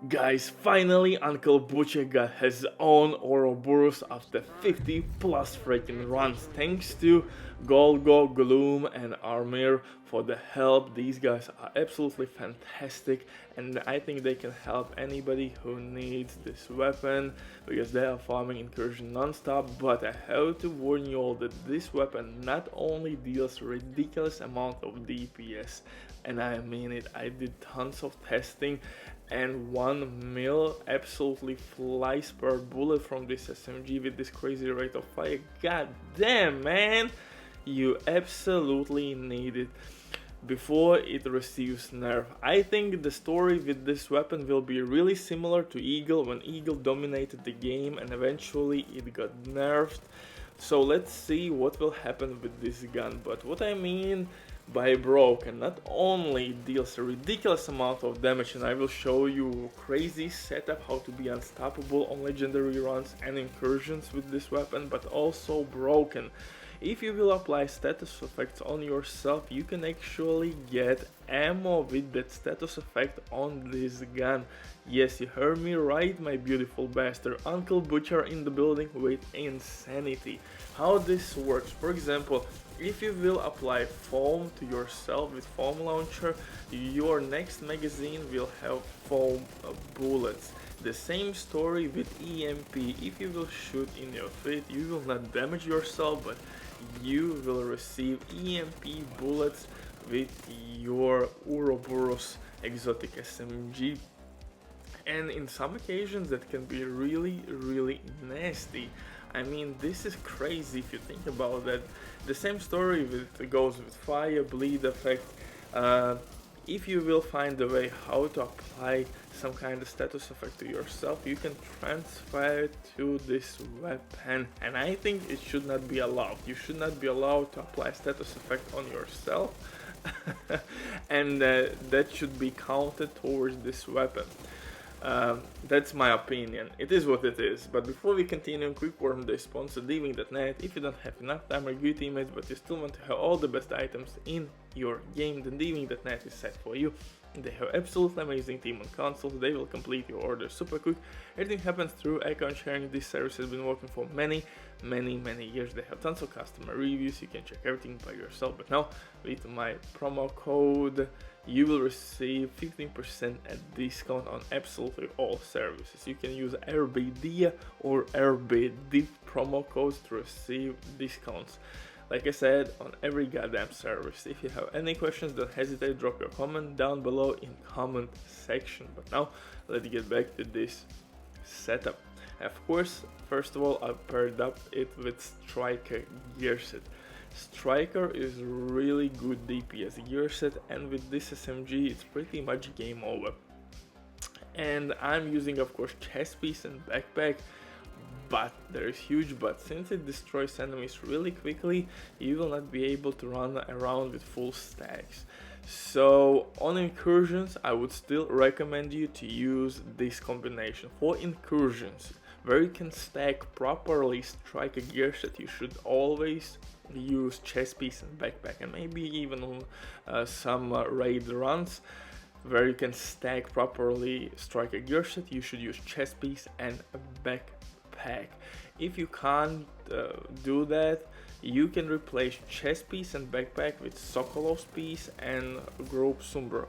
Guys, finally Uncle Butcher got his own Ouroboros after 50 plus freaking runs. Thanks to Golgo, Gloom and Armir for the help. These guys are absolutely fantastic and I think they can help anybody who needs this weapon because they are farming incursion non-stop. But I have to warn you all that this weapon not only deals ridiculous amount of DPS, and I mean it, I did tons of testing, and 1 mil absolutely flies per bullet from this SMG with this crazy rate of fire. God damn, man, you absolutely need it before it receives nerf. I think the story with this weapon will be really similar to Eagle, when Eagle dominated the game and eventually it got nerfed. So let's see what will happen with this gun. But what I mean by broken, not only deals a ridiculous amount of damage, and I will show you crazy setup how to be unstoppable on legendary runs and incursions with this weapon, but also broken. If you will apply status effects on yourself, you can actually get ammo with that status effect on this gun. Yes, you heard me right, my beautiful bastard. Uncle Butcher in the building with insanity. How this works: for example, if you will apply foam to yourself with foam launcher, your next magazine will have foam bullets. The same story with EMP. If you will shoot in your feet, you will not damage yourself, but you will receive EMP bullets with your Ouroboros exotic SMG. And in some occasions that can be really nasty. I mean, this is crazy if you think about that. The same story goes with fire, bleed effect. If you will find a way how to apply some kind of status effect to yourself, you can transfer it to this weapon. And I think it should not be allowed. You should not be allowed to apply status effect on yourself. And that should be counted towards this weapon. That's my opinion. It is what it is. But before we continue, quick word from the sponsor Diving.net. If you don't have enough time or good teammates but you still want to have all the best items in your game, then Diving.net is set for you. They have absolutely amazing team on consoles. They will complete your order super quick. Everything happens through account sharing. This service has been working for many years. They have tons of customer reviews. You can check everything by yourself. But now with my promo code, you will receive 15% at discount on absolutely all services. You can use RBDIA or RBDIV promo codes to receive discounts. Like I said, on every goddamn service. If you have any questions, don't hesitate to drop your comment down below in comment section. But now, let's get back to this setup. Of course, first of all, I paired up it with Striker gear set. Striker is really good DPS gear set, and with this SMG, it's pretty much game over. And I'm using, of course, chest piece and backpack. But there is huge but, since it destroys enemies really quickly, you will not be able to run around with full stacks. So on incursions, I would still recommend you to use this combination. For incursions, where you can stack properly Striker gear set, you should always use chest piece and backpack, and maybe even on some raid runs where you can stack properly Striker gear set, you should use chest piece and backpack. If you can't do that, you can replace chest piece and backpack with Sokolov's piece and group Sombra.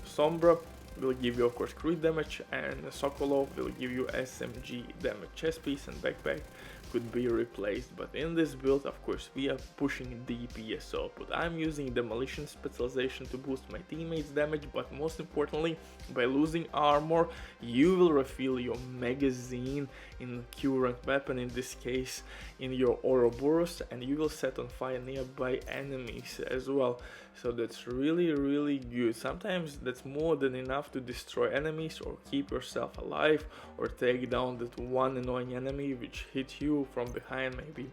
Sombra will give you, of course, crit damage, and Sokolov will give you SMG damage. Chest piece and backpack could be replaced, but in this build, of course, we are pushing DPS output. I'm using demolition specialization to boost my teammates' damage, but most importantly, by losing armor, you will refill your magazine in current weapon, in this case in your Ouroboros, and you will set on fire nearby enemies as well. So that's really good. Sometimes that's more than enough to destroy enemies or keep yourself alive, or take down that one annoying enemy which hit you from behind, maybe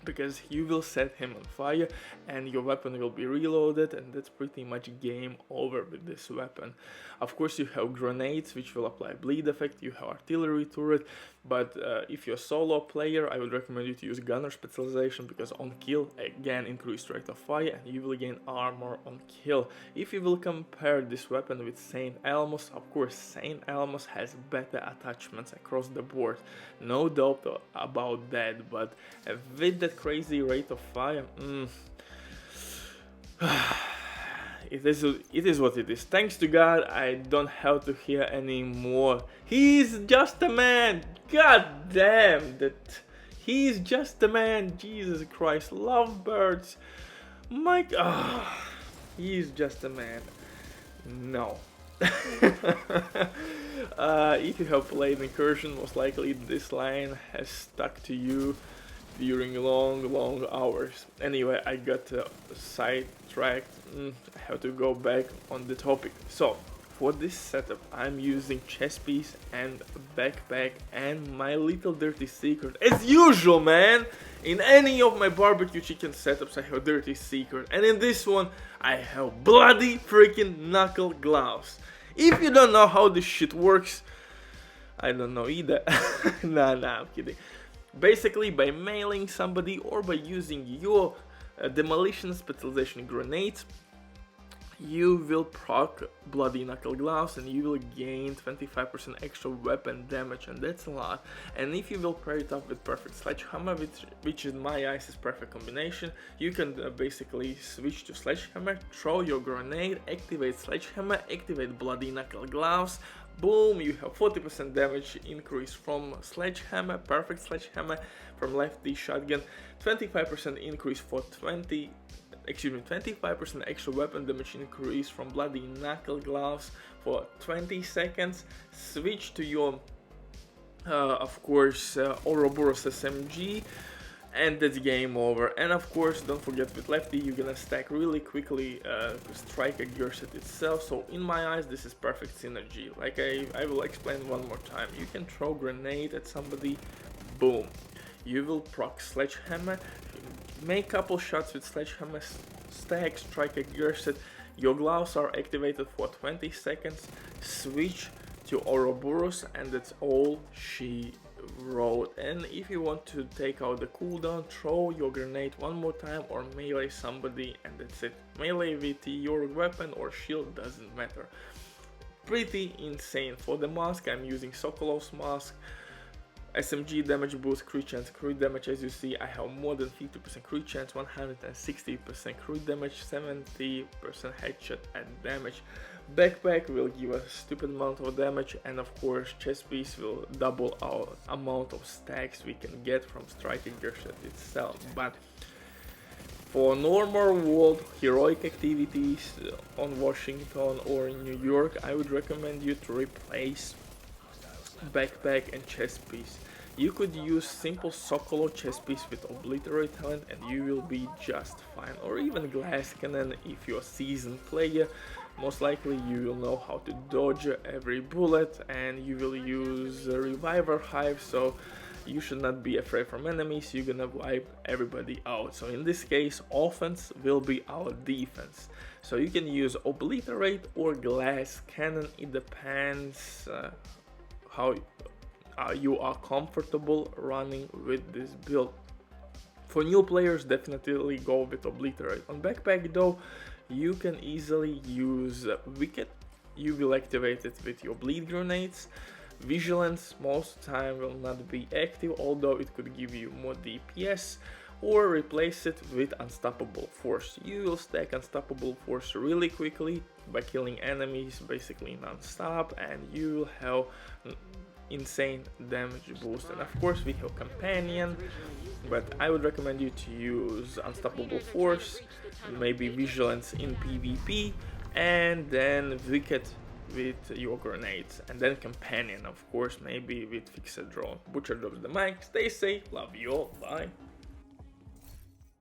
because you will set him on fire and your weapon will be reloaded, and that's pretty much game over with this weapon. Of course, you have grenades which will apply bleed effect, you have artillery turret, but if you're a solo player, I would recommend you to use gunner specialization, because on kill again increased rate of fire and you will gain armor on kill. If you will compare this weapon with Saint Elmo's, of course Saint Elmo's has better attachments across the board, no doubt about that, but with that crazy rate of fire, it is what it is. Thanks to God, I don't have to hear anymore. He's just a man. God damn that. He's just a man. Jesus Christ. Lovebirds. My God. He's just a man. No. If you have played Incursion, most likely this line has stuck to you during long hours. Anyway, I got sidetracked. I have to go back on the topic. So for this setup, I'm using chest piece and backpack and my little dirty secret. As usual, man! In any of my barbecue chicken setups, I have dirty secret. And in this one, I have bloody freaking knuckle gloves. If you don't know how this shit works, I don't know either. Nah, I'm kidding. Basically, by mailing somebody or by using your demolition specialization grenades, you will proc bloody knuckle gloves and you will gain 25% extra weapon damage, and that's a lot. And if you will pair it up with perfect sledgehammer, which in my eyes is perfect combination, you can basically switch to sledgehammer, throw your grenade, activate sledgehammer, activate bloody knuckle gloves. Boom, you have 40% damage increase from sledgehammer, perfect sledgehammer, from lefty shotgun, 25% increase for 25% extra weapon damage increase from bloody knuckle gloves for 20 seconds. Switch to your, of course, Ouroboros SMG, and that's game over. And of course, don't forget, with lefty you're gonna stack really quickly Striker Gearset itself. So in my eyes, this is perfect synergy. Like I will explain one more time. You can throw grenade at somebody, boom. You will proc sledgehammer, make couple shots with sledgehammer, stack Striker Gearset. Your gloves are activated for 20 seconds. Switch to Ouroboros, and that's all she wrote. And if you want to take out the cooldown, throw your grenade one more time or melee somebody, and that's it. Melee with your weapon or shield, doesn't matter. Pretty insane. For the mask, I'm using Sokolov's mask. SMG damage boost, crit chance, crit damage. As you see, I have more than 50% crit chance, 160% crit damage, 70% headshot and damage. Backpack will give us a stupid amount of damage, and of course chest piece will double our amount of stacks we can get from Striker Gearset itself. But for normal world heroic activities on Washington or in New York, I would recommend you to replace backpack and chest piece. You could use simple Sokolov chest piece with obliterate talent and you will be just fine, or even glass cannon if you're a seasoned player. Most likely you will know how to dodge every bullet, and you will use a reviver hive, so you should not be afraid from enemies. You're gonna wipe everybody out. So in this case, offense will be our defense. So you can use obliterate or glass cannon. It depends how you are comfortable running with this build. For new players, definitely go with obliterate. On backpack though, you can easily use wicked. You will activate it with your bleed grenades. Vigilance most time will not be active, although it could give you more DPS, or replace it with unstoppable force. You will stack unstoppable force really quickly by killing enemies basically non-stop, and you will have insane damage boost. And of course we have companion, but I would recommend you to use unstoppable force, maybe vigilance in PvP, and then wicked with your grenades, and then companion of course maybe with fixed drone. Butcher drops the mic. Stay safe, love you all, bye.